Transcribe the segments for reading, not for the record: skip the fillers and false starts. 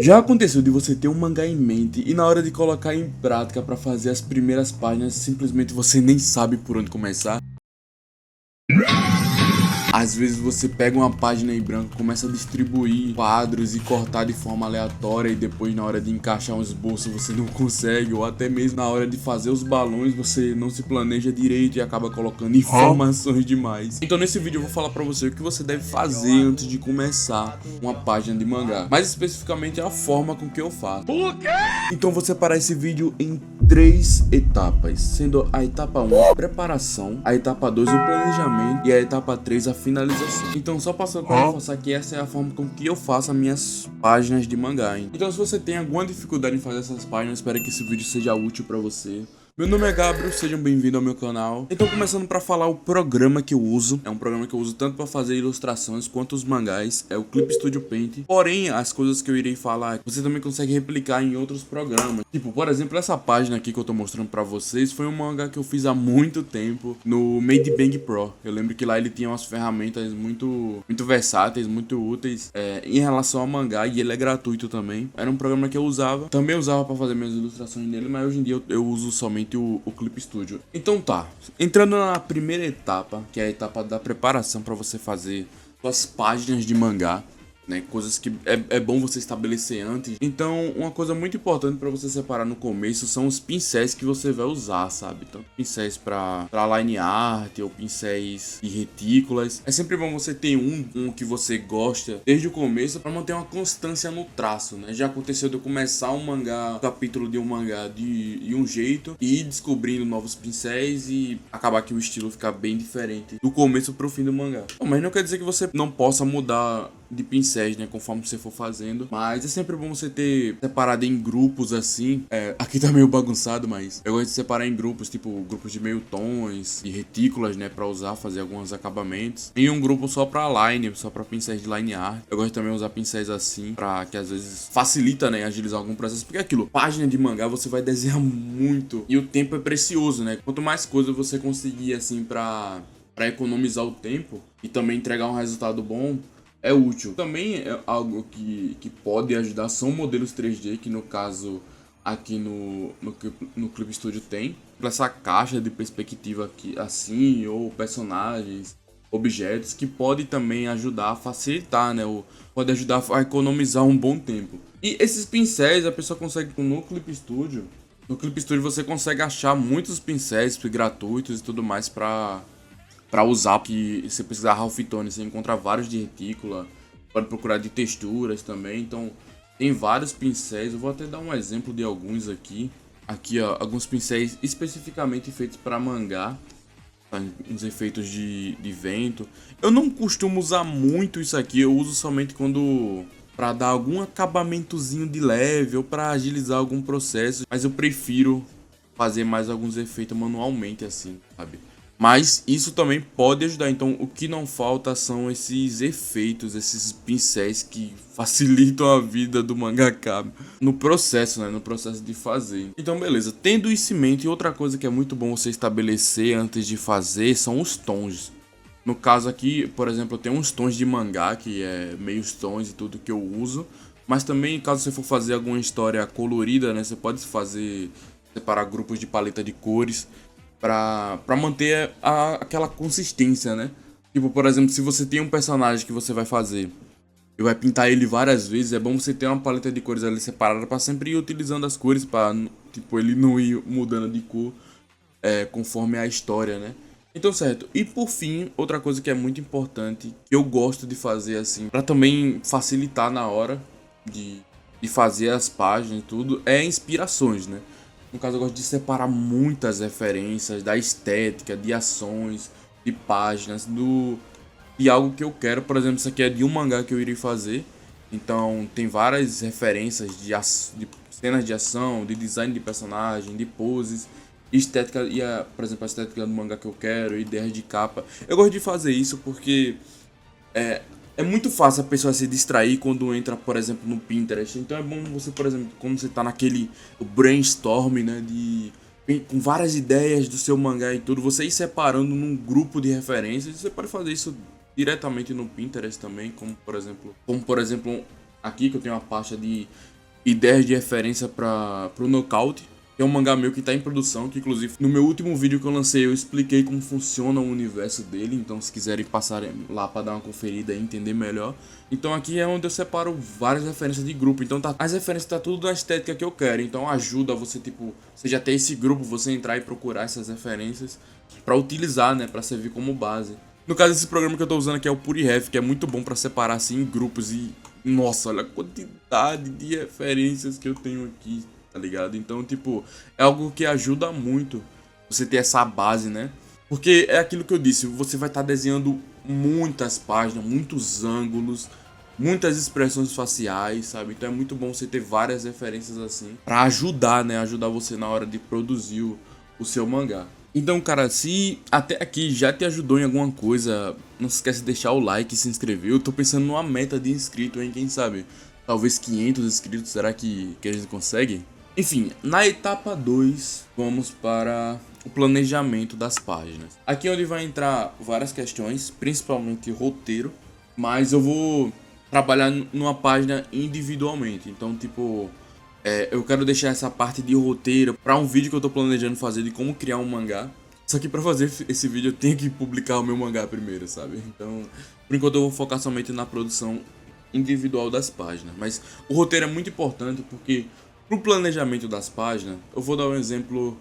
Já aconteceu de você ter um mangá em mente e na hora de colocar em prática para fazer as primeiras páginas, simplesmente você nem sabe por onde começar? Às vezes você pega uma página em branco, começa a distribuir quadros e cortar de forma aleatória e depois na hora de encaixar um esboço você não consegue, ou até mesmo na hora de fazer os balões você não se planeja direito e acaba colocando informações demais. Então nesse vídeo eu vou falar pra você o que você deve fazer antes de começar uma página de mangá, mais especificamente a forma com que eu faço. Então vou separar esse vídeo em 3 etapas, sendo a etapa 1 a preparação, a etapa 2 o planejamento e a etapa 3 a finalização. Então só passando para reforçar que essa é a forma com que eu faço as minhas páginas de mangá, hein? Então se você tem alguma dificuldade em fazer essas páginas, espero que esse vídeo seja útil para você. Meu nome é Gabriel, sejam bem-vindos ao meu canal. Então começando para falar o programa que eu uso. É um programa que eu uso tanto para fazer ilustrações quanto os mangás. É o Clip Studio Paint. Porém, as coisas que eu irei falar, você também consegue replicar em outros programas. Tipo, por exemplo, essa página aqui que eu tô mostrando para vocês foi um mangá que eu fiz há muito tempo no Made Bang Pro. Eu lembro que lá ele tinha umas ferramentas muito versáteis, muito úteis em relação ao mangá, e ele é gratuito também. Era um programa que eu usava. Também usava para fazer minhas ilustrações nele, mas hoje em dia eu uso somente o Clip Studio. Então tá, entrando na primeira etapa, que é a etapa da preparação para você fazer suas páginas de mangá, né, coisas que é bom você estabelecer antes. Então, uma coisa muito importante para você separar no começo são os pincéis que você vai usar, sabe? Então, pincéis para line art ou pincéis de retículas. É sempre bom você ter um que você gosta desde o começo para manter uma constância no traço, né? Já aconteceu de eu começar um mangá, um capítulo de um mangá de um jeito e ir descobrindo novos pincéis e acabar que o estilo fica bem diferente do começo pro fim do mangá. Bom, mas não quer dizer que você não possa mudar de pincéis, né, conforme você for fazendo, mas é sempre bom você ter separado em grupos assim. Aqui tá meio bagunçado, mas eu gosto de separar em grupos, tipo grupos de meio tons e retículas, né, pra usar, fazer alguns acabamentos, em um grupo só pra line, só pra pincéis de line art. Eu gosto também de usar pincéis assim, pra que às vezes facilita, né, agilizar algum processo, porque é aquilo, página de mangá você vai desenhar muito e o tempo é precioso, né, quanto mais coisa você conseguir assim pra economizar o tempo e também entregar um resultado bom, é útil. Também é algo que pode ajudar, são modelos 3D, que no caso aqui no Clip Studio tem. Essa caixa de perspectiva aqui assim, ou personagens, objetos, que pode também ajudar a facilitar, né? Ou pode ajudar a economizar um bom tempo. E esses pincéis a pessoa consegue no Clip Studio. No Clip Studio você consegue achar muitos pincéis gratuitos e tudo mais para usar, que você precisar Halftone, você encontra vários de retícula, pode procurar de texturas também, então tem vários pincéis. Eu vou até dar um exemplo de alguns aqui. Aqui, ó, alguns pincéis especificamente feitos para mangá, tá? Uns efeitos de vento. Eu não costumo usar muito isso aqui, eu uso somente quando para dar algum acabamentozinho de leve ou para agilizar algum processo, mas eu prefiro fazer mais alguns efeitos manualmente assim, sabe? Mas isso também pode ajudar. Então o que não falta são esses efeitos, esses pincéis que facilitam a vida do mangaka no processo, né? No processo de fazer. Então beleza, tendo isso em mente, outra coisa que é muito bom você estabelecer antes de fazer são os tons. No caso aqui, por exemplo, eu tenho uns tons de mangá, que é meios tons e tudo que eu uso. Mas também, caso você for fazer alguma história colorida, né? Você pode separar grupos de paleta de cores pra manter aquela consistência, né? Tipo, por exemplo, se você tem um personagem que você vai fazer e vai pintar ele várias vezes, é bom você ter uma paleta de cores ali separada pra sempre ir utilizando as cores, pra, tipo, ele não ir mudando de cor conforme a história, né? Então, certo. E por fim, outra coisa que é muito importante, que eu gosto de fazer assim, pra também facilitar na hora de fazer as páginas e tudo, é inspirações, né? No caso, eu gosto de separar muitas referências da estética, de ações, de páginas, de algo que eu quero. Por exemplo, isso aqui é de um mangá que eu irei fazer. Então, tem várias referências de cenas de ação, de design de personagem, de poses, estética, por exemplo, a estética do mangá que eu quero, ideias de capa. Eu gosto de fazer isso porque é muito fácil a pessoa se distrair quando entra, por exemplo, no Pinterest. Então é bom você, por exemplo, quando você tá naquele brainstorm, né, com várias ideias do seu mangá e tudo, você ir separando num grupo de referências. Você pode fazer isso diretamente no Pinterest também, como por exemplo aqui, que eu tenho uma pasta de ideias de referência para o Knockout, que é um mangá meu que tá em produção, que inclusive no meu último vídeo que eu lancei eu expliquei como funciona o universo dele, então se quiserem passarem lá para dar uma conferida e entender melhor. Então aqui é onde eu separo várias referências de grupo, então as referências tá tudo na estética que eu quero, então ajuda você, tipo, você já tem esse grupo, você entrar e procurar essas referências para utilizar, né, para servir como base. No caso, esse programa que eu tô usando aqui é o PuriRef, que é muito bom para separar assim em grupos e nossa, olha a quantidade de referências que eu tenho aqui, tá ligado? Então, tipo, é algo que ajuda muito você ter essa base, né? Porque é aquilo que eu disse, você vai estar desenhando muitas páginas, muitos ângulos, muitas expressões faciais, sabe? Então é muito bom você ter várias referências assim pra ajudar, né? Ajudar você na hora de produzir o seu mangá. Então, cara, se até aqui já te ajudou em alguma coisa, não se esquece de deixar o like e se inscrever. Eu tô pensando numa meta de inscrito, hein? Quem sabe? Talvez 500 inscritos, será que a gente consegue? Enfim, na etapa 2, vamos para o planejamento das páginas. Aqui é onde vai entrar várias questões, principalmente roteiro, mas eu vou trabalhar numa página individualmente. Então, tipo, eu quero deixar essa parte de roteiro para um vídeo que eu tô planejando fazer de como criar um mangá. Só que para fazer esse vídeo eu tenho que publicar o meu mangá primeiro, sabe? Então, por enquanto eu vou focar somente na produção individual das páginas. Mas o roteiro é muito importante porque pro planejamento das páginas, eu vou dar um exemplo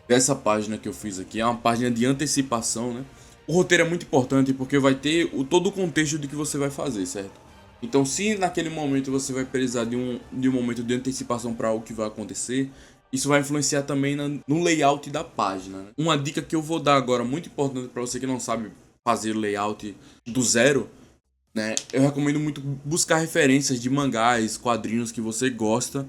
dessa página que eu fiz aqui. É uma página de antecipação, né? O roteiro é muito importante porque vai ter todo o contexto de que você vai fazer, certo? Então, se naquele momento você vai precisar de um momento de antecipação para algo que vai acontecer, isso vai influenciar também no layout da página, né? Uma dica que eu vou dar agora, muito importante para você que não sabe fazer layout do zero, né? Eu recomendo muito buscar referências de mangás, quadrinhos que você gosta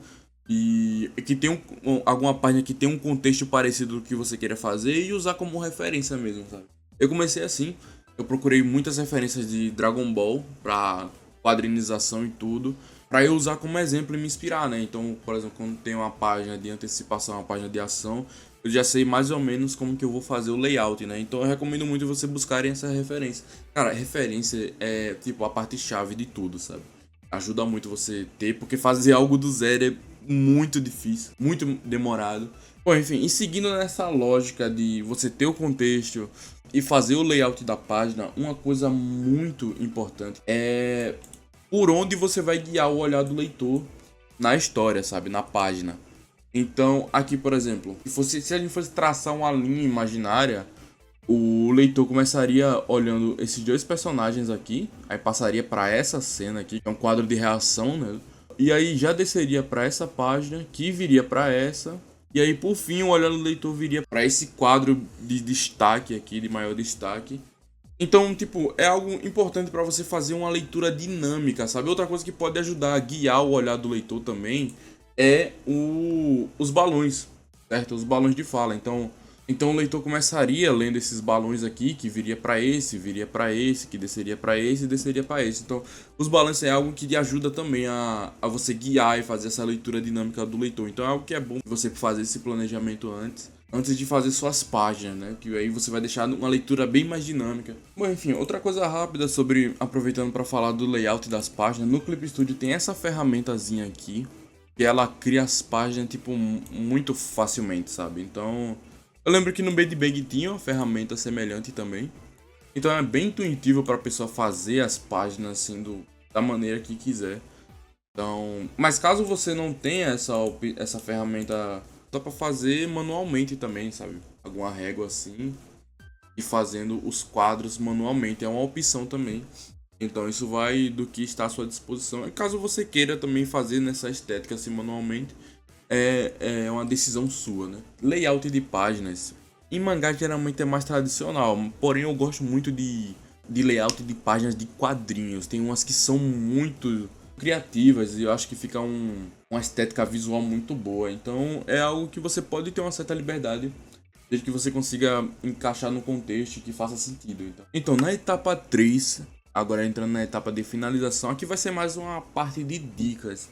e que tem alguma página que tem um contexto parecido do que você queira fazer e usar como referência mesmo, sabe? Eu comecei assim, eu procurei muitas referências de Dragon Ball pra quadrinização e tudo, pra eu usar como exemplo e me inspirar, né? Então, por exemplo, quando tem uma página de antecipação, uma página de ação, eu já sei mais ou menos como que eu vou fazer o layout, né? Então eu recomendo muito você buscarem essa referência. Cara, referência é tipo a parte-chave de tudo, sabe? Ajuda muito você ter, porque fazer algo do zero é muito difícil, muito demorado. Bom, enfim, e seguindo nessa lógica de você ter o contexto e fazer o layout da página, uma coisa muito importante é por onde você vai guiar o olhar do leitor na história, sabe? Na página. Então, aqui, por exemplo, se a gente fosse traçar uma linha imaginária, o leitor começaria olhando esses dois personagens aqui, aí passaria para essa cena aqui, que é um quadro de reação, né? E aí já desceria para essa página, que viria para essa, e aí por fim o olhar do leitor viria para esse quadro de destaque aqui, de maior destaque. Então, tipo, é algo importante para você fazer uma leitura dinâmica, sabe? Outra coisa que pode ajudar a guiar o olhar do leitor também é os balões, certo? Os balões de fala. Então o leitor começaria lendo esses balões aqui, que viria para esse, que desceria para esse e desceria para esse. Então, os balões é algo que te ajuda também a você guiar e fazer essa leitura dinâmica do leitor. Então, é algo que é bom você fazer esse planejamento antes de fazer suas páginas, né? Que aí você vai deixar uma leitura bem mais dinâmica. Bom, enfim, outra coisa rápida sobre, aproveitando para falar do layout das páginas, no Clip Studio tem essa ferramentazinha aqui, que ela cria as páginas, tipo, muito facilmente, sabe? Então, eu lembro que no Bad Bang tinha uma ferramenta semelhante também. Então é bem intuitivo para a pessoa fazer as páginas assim da maneira que quiser. Então, mas caso você não tenha essa ferramenta, dá para fazer manualmente também, sabe? Alguma régua assim e fazendo os quadros manualmente é uma opção também. Então isso vai do que está à sua disposição. E caso você queira também fazer nessa estética assim manualmente, é uma decisão sua, né? Layout de páginas. Em mangá geralmente é mais tradicional, porém eu gosto muito de layout de páginas de quadrinhos. Tem umas que são muito criativas e eu acho que fica uma estética visual muito boa. Então é algo que você pode ter uma certa liberdade, desde que você consiga encaixar no contexto que faça sentido. Então na etapa 3, agora entrando na etapa de finalização, aqui vai ser mais uma parte de dicas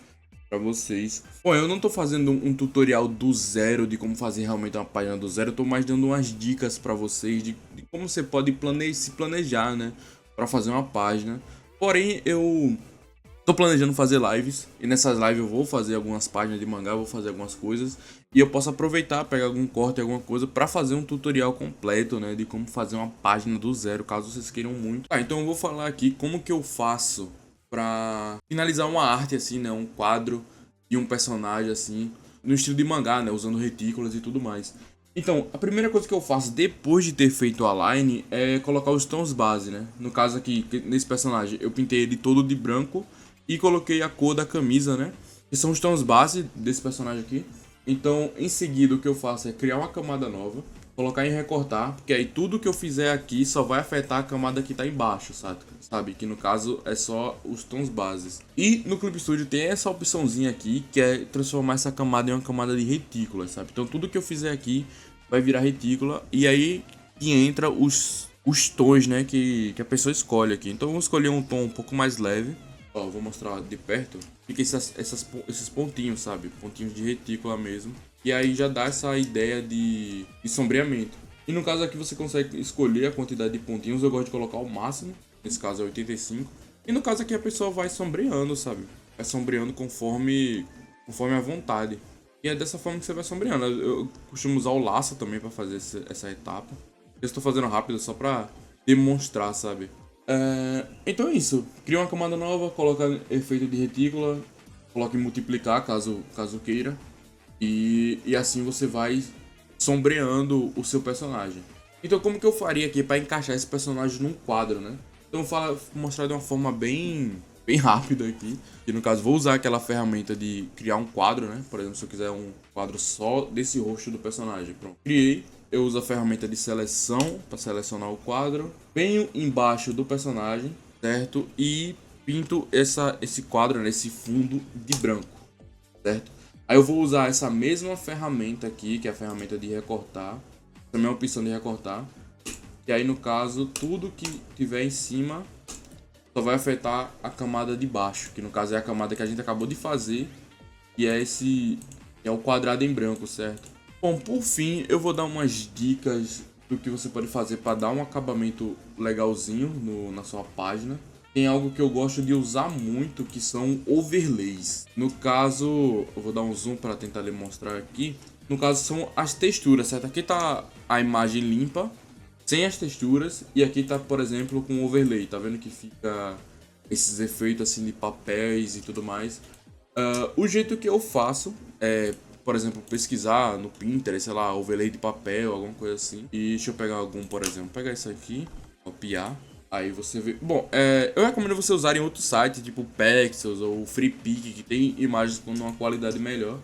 para vocês. Bom, eu não tô fazendo um tutorial do zero de como fazer realmente uma página do zero, eu tô mais dando umas dicas para vocês de como você pode se planejar, né, para fazer uma página. Porém, eu Tô planejando fazer lives, e nessas lives eu vou fazer algumas páginas de mangá, vou fazer algumas coisas, e eu posso aproveitar, pegar algum corte, alguma coisa, pra fazer um tutorial completo, né, de como fazer uma página do zero, caso vocês queiram muito. Então eu vou falar aqui como que eu faço pra finalizar uma arte, assim, né, um quadro e um personagem, assim, no estilo de mangá, né, usando retículas e tudo mais. Então, a primeira coisa que eu faço depois de ter feito a line é colocar os tons base, né. No caso aqui, nesse personagem, eu pintei ele todo de branco, e coloquei a cor da camisa, né? Que são os tons base desse personagem aqui. Então, em seguida, o que eu faço é criar uma camada nova, colocar em recortar, porque aí tudo que eu fizer aqui só vai afetar a camada que tá embaixo, sabe? Que no caso é só os tons bases. E no Clip Studio tem essa opçãozinha aqui, que é transformar essa camada em uma camada de retícula, sabe? Então tudo que eu fizer aqui vai virar retícula, e aí que entra os tons, né? Que a pessoa escolhe aqui. Então eu vou escolher um tom um pouco mais leve. Ó, vou mostrar de perto. Fica esses pontinhos, sabe? Pontinhos de retícula mesmo. E aí já dá essa ideia de sombreamento. E no caso aqui você consegue escolher a quantidade de pontinhos. Eu gosto de colocar o máximo. Nesse caso é 85. E no caso aqui a pessoa vai sombreando, sabe? Vai sombreando conforme a vontade. E é dessa forma que você vai sombreando. Eu costumo usar o laço também pra fazer essa etapa. Eu estou fazendo rápido só pra demonstrar, sabe? Então é isso, cria uma camada nova, coloca efeito de retícula, coloque em multiplicar caso queira, e assim você vai sombreando o seu personagem. Então como que eu faria aqui para encaixar esse personagem num quadro, né? Então vou mostrar de uma forma bem rápida aqui, e no caso vou usar aquela ferramenta de criar um quadro, né? Por exemplo, se eu quiser um quadro só desse rosto do personagem, pronto, criei. Eu uso a ferramenta de seleção para selecionar o quadro. Venho embaixo do personagem, certo? E pinto esse quadro, né? Esse fundo de branco, certo? Aí eu vou usar essa mesma ferramenta aqui, que é a ferramenta de recortar. Também é uma opção de recortar. E aí, no caso, tudo que tiver em cima só vai afetar a camada de baixo. Que no caso é a camada que a gente acabou de fazer. E é o quadrado em branco, certo? Bom, por fim, eu vou dar umas dicas do que você pode fazer para dar um acabamento legalzinho na sua página. Tem algo que eu gosto de usar muito, que são overlays. No caso, eu vou dar um zoom para tentar lhe mostrar aqui. No caso, são as texturas, certo? Aqui tá a imagem limpa, sem as texturas, e aqui tá, por exemplo, com overlay. Tá vendo que fica esses efeitos assim de papéis e tudo mais. O jeito que eu faço é, por exemplo, pesquisar no Pinterest, sei lá, overlay de papel, alguma coisa assim. E deixa eu pegar algum, por exemplo, pegar isso aqui, copiar. Aí você vê... Bom, eu recomendo você usar em outros sites, tipo Pexels ou FreePic, que tem imagens com uma qualidade melhor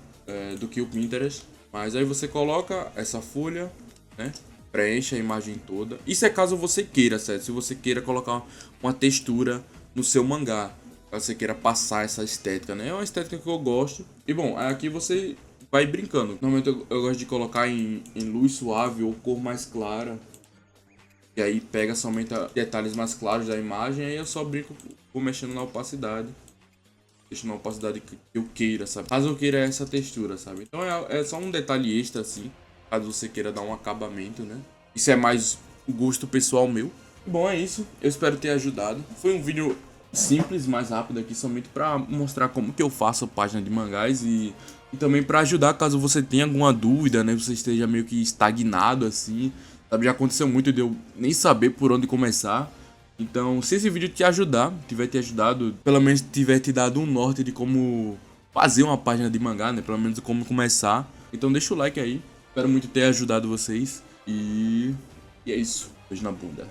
do que o Pinterest. Mas aí você coloca essa folha, né? Preenche a imagem toda. Isso é caso você queira, certo? Se você queira colocar uma textura no seu mangá. Caso você queira passar essa estética, né? É uma estética que eu gosto. E bom, aqui você vai brincando. Normalmente eu gosto de colocar em luz suave ou cor mais clara. E aí pega somente detalhes mais claros da imagem. Aí eu só brinco, vou mexendo na opacidade. Deixo na opacidade que eu queira, sabe? Caso eu queira essa textura, sabe? Então é só um detalhe extra, assim. Caso você queira dar um acabamento, né? Isso é mais gosto pessoal meu. Bom, é isso. Eu espero ter ajudado. Foi um vídeo simples, mais rápido aqui, somente pra mostrar como que eu faço a página de mangás e também pra ajudar caso você tenha alguma dúvida, né? Você esteja meio que estagnado, assim. Sabe, já aconteceu muito de eu nem saber por onde começar. Então, se esse vídeo te ajudar, tiver te ajudado, pelo menos tiver te dado um norte de como fazer uma página de mangá, né? Pelo menos como começar. Então deixa o like aí. Espero muito ter ajudado vocês. E é isso. Beijo na bunda.